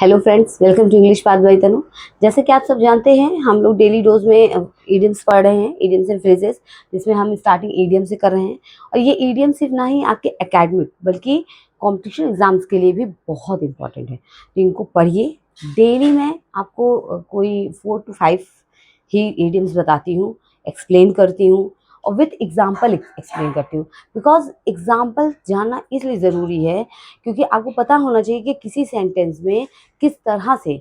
Hello friends, welcome to English path by Tanu. जैसे कि आप सब जानते हैं, हम लोग डेली डोज में इडियम्स पढ़ रहे हैं, इडियम्स एंड फ्रेजेस, जिसमें हम स्टार्टिंग इडियम से कर रहे हैं। और ये इडियम सिर्फ ना ही आपके एकेडमिक बल्कि कॉम्पिटिशन एग्जाम्स के लिए भी बहुत इंपॉर्टेंट है। तो इनको पढ़िए। डेली मैं आपको कोई 4 to 5 ही इडियम्स बताती हूँ, एक्सप्लेन करती हूँ और विथ एग्जाम्पल एक्सप्लेन करती हूँ। बिकॉज एग्जाम्पल जानना इसलिए ज़रूरी है क्योंकि आपको पता होना चाहिए कि किसी सेंटेंस में किस तरह से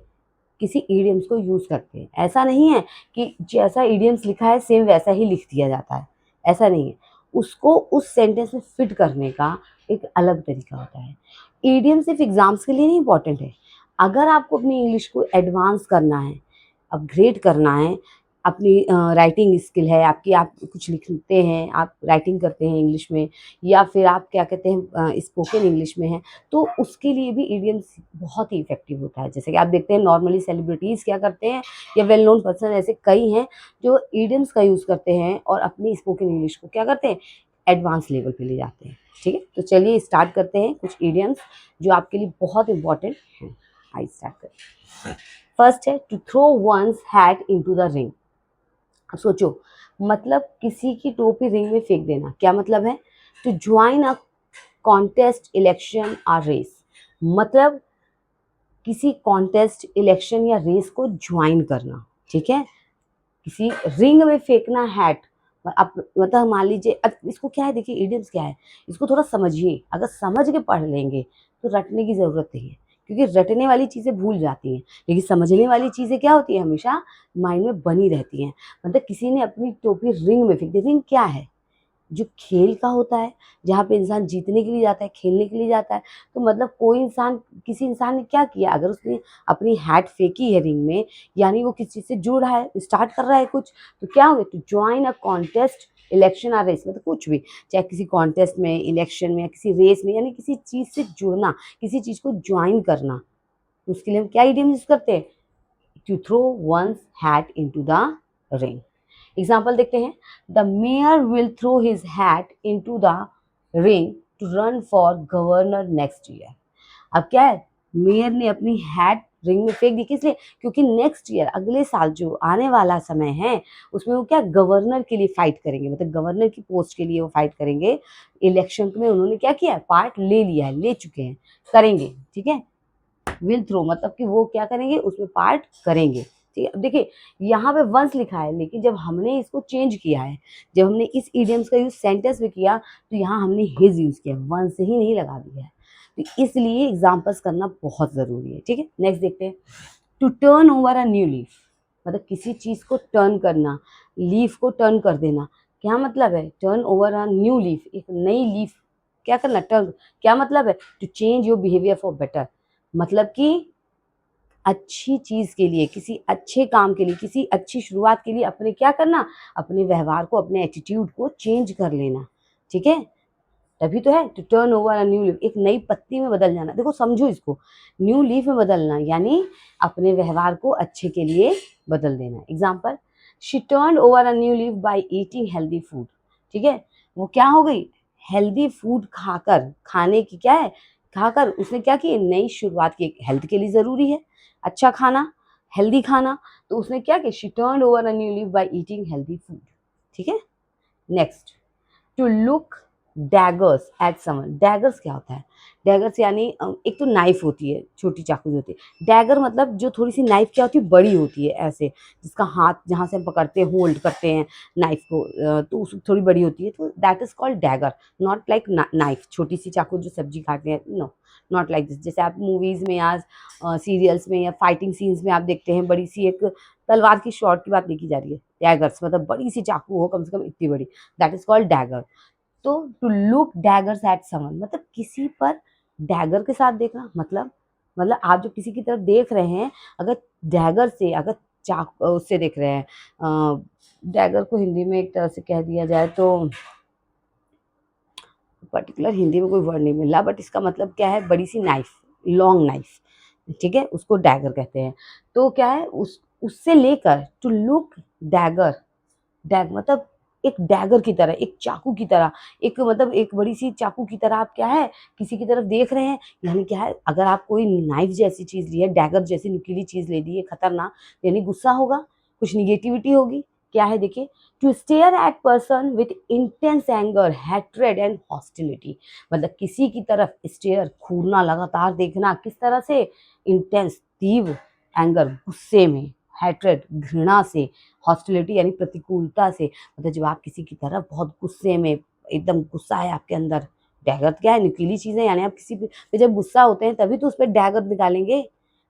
किसी इडियम्स को यूज़ करते हैं। ऐसा नहीं है कि जैसा इडियम्स लिखा है सेम वैसा ही लिख दिया जाता है, ऐसा नहीं है। उसको उस सेंटेंस में फिट करने का एक अलग तरीका होता है। इडियम सिर्फ एग्जाम्स के लिए नहीं इंपॉर्टेंट है। अगर आपको अपनी इंग्लिश को एडवांस करना है, अपग्रेड करना है, अपनी राइटिंग स्किल है आपकी, आप कुछ लिखते हैं, आप राइटिंग करते हैं इंग्लिश में, या फिर आप क्या कहते हैं स्पोकन इंग्लिश में हैं, तो उसके लिए भी इडियम्स बहुत ही इफ़ेक्टिव होता है। जैसे कि आप देखते हैं नॉर्मली सेलिब्रिटीज़ क्या करते हैं, या वेल नोन पर्सन ऐसे कई हैं जो इडियम्स का यूज़ करते हैं और अपनी स्पोकन इंग्लिश को क्या करते हैं, एडवांस लेवल पे ले जाते हैं। ठीक है, तो चलिए स्टार्ट करते हैं कुछ इडियम्स जो आपके लिए बहुत इंपॉर्टेंट हैं। आइए स्टार्ट करें। फर्स्ट है to throw one's hat into the ring. अब सोचो, मतलब किसी की टोपी रिंग में फेंक देना, क्या मतलब है? To join a contest, election और रेस। मतलब किसी कॉन्टेस्ट, इलेक्शन या रेस को ज्वाइन करना। ठीक है, किसी रिंग में फेंकना हैट। अब मतलब मान लीजिए, अब इसको क्या है, देखिए इडियम्स क्या है, इसको थोड़ा समझिए। अगर समझ के पढ़ लेंगे तो रटने की ज़रूरत नहीं है, क्योंकि रटने वाली चीज़ें भूल जाती हैं, लेकिन समझने वाली चीज़ें क्या होती है, हमेशा माइंड में बनी रहती हैं। मतलब किसी ने अपनी टोपी रिंग में फेंक दी। रिंग क्या है? जो खेल का होता है, जहाँ पे इंसान जीतने के लिए जाता है, खेलने के लिए जाता है। तो मतलब कोई इंसान, किसी इंसान ने क्या किया, अगर उसने अपनी हैट फेंकी है रिंग में, यानी वो किसी चीज़ से जुड़ रहा है, स्टार्ट कर रहा है कुछ। तो क्या हो गया? To join a contest, election और रेस, मतलब कुछ भी, चाहे किसी कॉन्टेस्ट में, इलेक्शन में या किसी रेस में, यानी किसी चीज़ से जुड़ना, किसी चीज़ को ज्वाइन करना। तो उसके लिए हम क्या इडियम यूज़ करते हैं? To throw one's hat into the ring. Example देखते हैं। The mayor will throw his hat into the ring to run for governor next year. अब क्या है, मेयर ने अपनी हैट रिंग में फेंक दी, किस लिए? क्योंकि नेक्स्ट ईयर, अगले साल जो आने वाला समय है, उसमें वो क्या, गवर्नर के लिए फाइट करेंगे, मतलब गवर्नर की पोस्ट के लिए वो फाइट करेंगे। इलेक्शन में उन्होंने क्या किया है, पार्ट ले लिया है, ले चुके हैं, करेंगे। ठीक है, विल थ्रो मतलब कि वो क्या करेंगे, उसमें पार्ट करेंगे। ठीक है, अब देखिए यहाँ पे वंस लिखा है, लेकिन जब हमने इसको चेंज किया है, जब हमने इस इडियम्स का यूज सेंटेंस में किया, तो यहाँ हमने हिज यूज किया, वंस ही नहीं लगा दिया है। तो इसलिए एग्जाम्पल्स करना बहुत ज़रूरी है। ठीक है, नेक्स्ट देखते हैं। To turn over a new leaf, मतलब किसी चीज़ को टर्न करना, लीफ को टर्न कर देना। क्या मतलब है? Turn over a new leaf, एक नई लीफ क्या करना, टर्न। क्या मतलब है? To change your behaviour for better, मतलब कि अच्छी चीज़ के लिए, किसी अच्छे काम के लिए, किसी अच्छी शुरुआत के लिए अपने क्या करना, अपने व्यवहार को, अपने एटीट्यूड को चेंज कर लेना। ठीक है, तभी तो है to turn over a new leaf, एक नई पत्ती में बदल जाना। देखो समझो इसको, न्यू लीफ में बदलना यानी अपने व्यवहार को अच्छे के लिए बदल देना। Example, she turn over a new leaf by eating healthy food. ठीक है, वो क्या हो गई, हेल्दी फूड खाकर, खाने की क्या है, खाकर उसने क्या की, नई शुरुआत की। हेल्थ के लिए ज़रूरी है अच्छा खाना, हेल्दी खाना। तो उसने क्या किया, she turn over a new leaf by eating healthy food. ठीक है, next, to look daggers at someone. Daggers क्या होता है? डैगर्स यानी एक तो नाइफ होती है, छोटी चाकू जो होती है। डैगर मतलब जो थोड़ी सी नाइफ क्या होती है, बड़ी होती है ऐसे, जिसका हाथ जहाँ से हम पकड़ते हैं, होल्ड करते हैं नाइफ को, तो उस थोड़ी बड़ी होती है, तो that is called dagger. Not like knife, छोटी सी चाकू जो सब्जी काटते हैं, नो, नॉट लाइक दिस। जैसे आप मूवीज़ में या सीरियल्स में या फाइटिंग सीन्स में आप देखते हैं, बड़ी सी एक तलवार की शॉर्ट की बात नहीं की जा रही है। डैगर्स मतलब बड़ी सी चाकू हो, कम से कम इतनी बड़ी, दैट इज कॉल्ड डैगर। तो to look daggers at someone मतलब किसी पर डैगर के साथ देखना। मतलब आप जो किसी की तरफ देख रहे हैं, अगर डैगर से, अगर चाक उससे देख रहे हैं, डैगर को हिंदी में एक तरह से कह दिया जाए तो, पर्टिकुलर हिंदी में कोई वर्ड नहीं मिल रहा, बट इसका मतलब क्या है, बड़ी सी नाइफ, लॉन्ग नाइफ। ठीक है, उसको डैगर कहते हैं। तो क्या है, उस उससे लेकर टू लुक डैगर, डैग मतलब एक डैगर की तरह, एक चाकू की तरह, एक मतलब एक बड़ी सी चाकू की तरह आप क्या है किसी की तरफ देख रहे हैं, यानी क्या है अगर आप कोई नाइफ जैसी चीज़ ली है, डैगर जैसी नुकीली चीज़ ले ली है खतरनाक, यानी गुस्सा होगा, कुछ निगेटिविटी होगी। क्या है देखिए, to stare at person with intense anger, hatred and hostility, मतलब किसी की तरफ स्टेयर, घूरना, लगातार देखना, किस तरह से, इंटेंस, तीव्र, एंगर, गुस्से में, हैट्रेड, घृणा से, हॉस्टिलिटी यानी प्रतिकूलता से, मतलब जब आप किसी की तरफ बहुत गुस्से में, एकदम गुस्सा है आपके अंदर, डैगर क्या है नुकीली चीज़ है, यानी आप किसी पे जब गुस्सा होते हैं तभी तो उस पे डैगर निकालेंगे,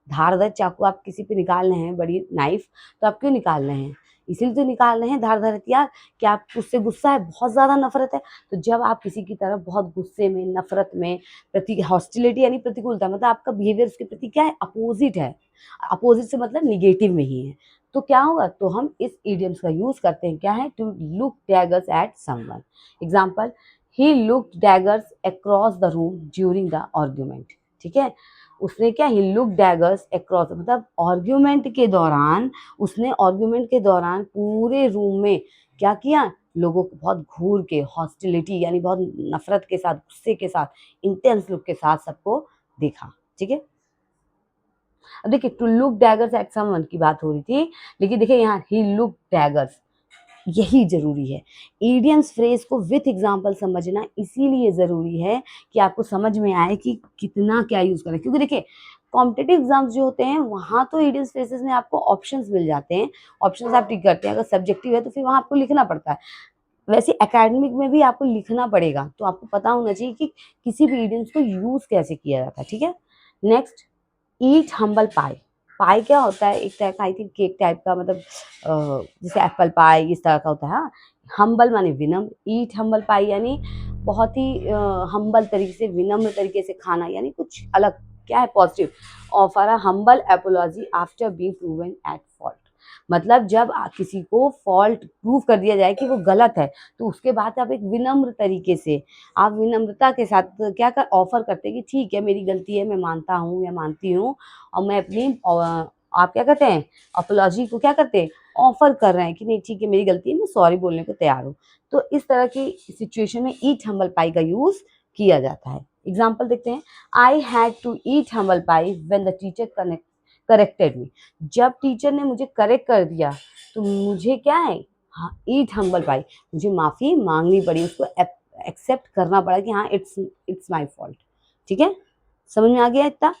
धारदार चाकू आप किसी पे निकाल रहे हैं, बड़ी नाइफ, तो आप क्यों निकाल रहे हैं? इसीलिए तो निकाल रहे हैं धारदार हथियार कि आप उससे गुस्सा है, बहुत ज़्यादा नफ़रत है। तो जब आप किसी की तरफ बहुत गुस्से में, नफ़रत में, हॉस्टिलिटी यानी प्रतिकूलता, मतलब आपका बिहेवियर उसके प्रति क्या है, अपोज़िट है। अपोज़िट से मतलब नेगेटिव में ही है। तो क्या होगा, तो हम इस इडियम्स का यूज़ करते हैं, क्या है, to look daggers at someone. Example, he looked daggers across the room during the argument. ठीक है? उसने क्या, ही लुक्ड डैगर्स अक्रॉस, मतलब आर्गुमेंट के दौरान पूरे रूम में क्या किया, लोगों को बहुत घूर के, हॉस्टिलिटी यानी बहुत नफ़रत के साथ, गुस्से के साथ, इंटेंस लुक के साथ सबको देखा। ठीक है? अब देखिए, to look daggers at someone की बात हो रही थी, लेकिन देखिए यहाँ ही लुक डैगर्स, यही ज़रूरी है। इडियम्स फ्रेज़ को विथ एग्ज़ाम्पल समझना इसीलिए ज़रूरी है कि आपको समझ में आए कि कितना क्या यूज़ करें। क्योंकि देखिए, कॉम्पिटिटिव एग्ज़ाम्स जो होते हैं, वहाँ तो इडियम्स फ्रेज़ेज़ में आपको ऑप्शंस मिल जाते हैं, ऑप्शंस आप टिक करते हैं। अगर सब्जेक्टिव है तो फिर वहाँ आपको लिखना पड़ता है। वैसे एकेडमिक में भी आपको लिखना पड़ेगा, तो आपको पता होना चाहिए कि किसी भी इडियम्स को यूज़ कैसे किया जाता है। ठीक है? नेक्स्ट, ईट हम्बल पाई। पाई क्या होता है, एक तरह का आई थिंक केक टाइप का, मतलब जैसे एप्पल पाई इस तरह का होता है। हाँ, हम्बल माने विनम्र, ईट हम्बल पाई यानी बहुत ही हम्बल तरीके से, विनम्र तरीके से खाना, यानी कुछ अलग, क्या है, positive. Offer a humble apiology after being proven at fault, मतलब जब किसी को फॉल्ट प्रूव कर दिया जाए कि वो गलत है, तो उसके बाद आप एक विनम्र तरीके से, आप विनम्रता के साथ क्या कर ऑफ़र करते हैं कि ठीक है, मेरी गलती है, मैं मानता हूँ या मानती हूँ, और मैं अपनी आप क्या करते हैं, अपोलॉजी को क्या करते हैं, ऑफ़र कर रहे हैं कि नहीं ठीक है, मेरी गलती है, मैं सॉरी बोलने को तैयार हूँ। तो इस तरह की सिचुएशन में ईट हम्बल पाई का यूज़ किया जाता है। एग्ज़ाम्पल देखते हैं, I had to eat humble pie when the teacher corrected me. जब टीचर ने मुझे करेक्ट कर दिया, तो मुझे क्या है, हाँ, ईट हम्बल पाई, मुझे माफ़ी माँगनी पड़ी, उसको एक्सेप्ट करना पड़ा कि हाँ, इट्स माय फॉल्ट। ठीक है? समझ में आ गया इतना?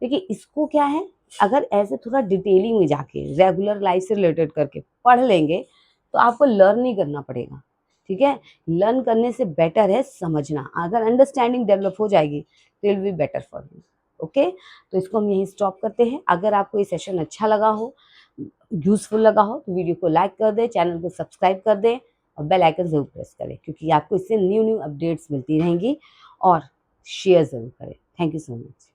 देखिए, इसको क्या है, अगर ऐसे थोड़ा डिटेलिंग में जाके रेगुलर लाइफ से रिलेटेड करके पढ़ लेंगे, तो आपको लर्न नहीं करना पड़ेगा। ठीक है? लर्न करने से बेटर है समझना। अगर अंडरस्टैंडिंग डेवलप हो जाएगी, तो it will be better for you. Okay? तो इसको हम यहीं स्टॉप करते हैं। अगर आपको ये सेशन अच्छा लगा हो, यूज़फुल लगा हो, तो वीडियो को लाइक कर दें, चैनल को सब्सक्राइब कर दें और बेल आइकन ज़रूर प्रेस करें, क्योंकि आपको इससे न्यू अपडेट्स मिलती रहेंगी, और शेयर ज़रूर करें। Thank you so much.